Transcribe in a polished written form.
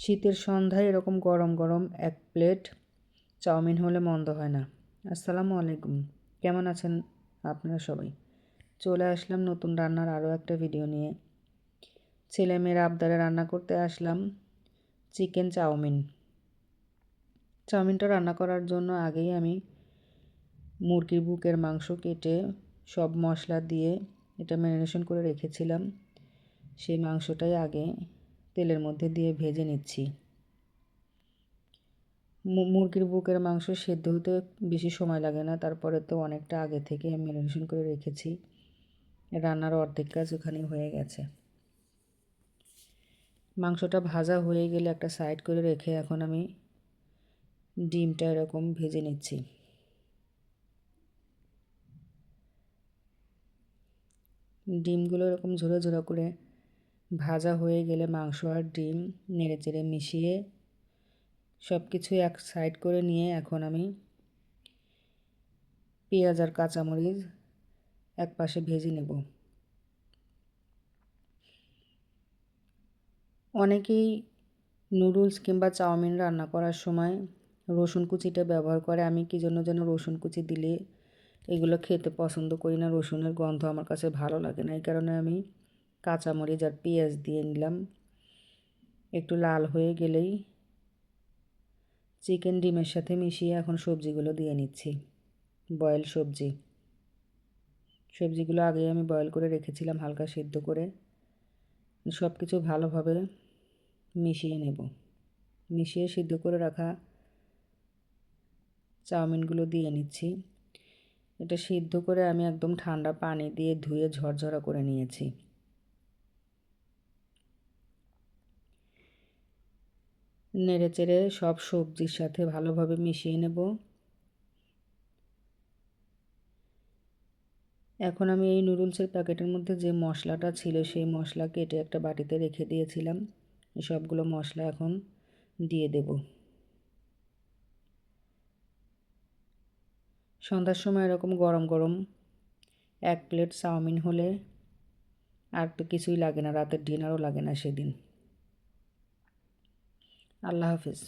শীতের সন্ধ্যায় এরকম গরম গরম এক প্লেট চাউমিন হলে মন্দ হয় না। আসসালামু আলাইকুম, কেমন আছেন আপনারা সবাই? চলে আসলাম নতুন রান্নার আরও একটা ভিডিও নিয়ে। ছেলেমেয়ের আবদারে রান্না করতে আসলাম চিকেন চাউমিন। চাউমিনটা রান্না করার জন্য আগেই আমি মুরগির বুকের মাংস কেটে সব মশলা দিয়ে এটা ম্যারিনেশন করে রেখেছিলাম। সেই মাংসটাই আগে তেলের মধ্যে দিয়ে ভেজে নিচ্ছি। মুরগির বুকের মাংস সেদ্ধ হতে বেশি সময় লাগে না, তারপরে তো অনেকটা আগে থেকে ম্যারিনেশন করে রেখেছি। রান্নার অর্ধেক কাজ ওখানেই হয়ে গেছে। মাংসটা ভাজা হয়ে গেলে একটা সাইড করে রেখে এখন আমি ডিমটা এরকম ভেজে নিচ্ছি। ডিমগুলো এরকম ঝোড়ো ঝোড়ো করে ভাজা হয়ে গেলে মাংস আর ডিম নেড়েচেড়ে মিশিয়ে সব কিছু এক সাইড করে নিয়ে এখন আমি পেঁয়াজ আর কাঁচামরিচ এক পাশে ভেজে নেব। অনেকেই নুডলস কিংবা চাউমিন রান্না করার সময় রসুন কুচিটা ব্যবহার করে। আমি কী জন্য যেন রসুন কুচি দিলে এগুলো খেতে পছন্দ করি না, রসুনের গন্ধ আমার কাছে ভালো লাগে না। এই কারণে আমি কাঁচামরিচ আর পেঁয়াজ দিয়ে নিলাম। একটু লাল হয়ে গেলেই চিকেন ডিমের সাথে মিশিয়ে এখন সবজিগুলো দিয়ে নিচ্ছি। বয়েল সবজিগুলো আগে আমি বয়েল করে রেখেছিলাম হালকা সিদ্ধ করে। সব কিছু ভালোভাবে মিশিয়ে নেব। মিশিয়ে সিদ্ধ করে রাখা চাউমিনগুলো দিয়ে নিচ্ছি। এটা সিদ্ধ করে আমি একদম ঠান্ডা পানি দিয়ে ধুয়ে ঝরঝরা করে নিয়েছি। নেড়েচেড়ে সব সবজির সাথে ভালোভাবে মিশিয়ে নেব। এখন আমি এই নুডলসের প্যাকেটের মধ্যে যে মশলাটা ছিল সেই মশলা কেটে একটা বাটিতে রেখে দিয়েছিলাম। এই সবগুলো মশলা এখন দিয়ে দেব। সন্ধ্যার সময় এরকম গরম গরম এক প্লেট চাউমিন হলে আর তো কিছুই লাগে না, রাতের ডিনারও লাগে না সেদিন। আল্লাহ হাফেজ।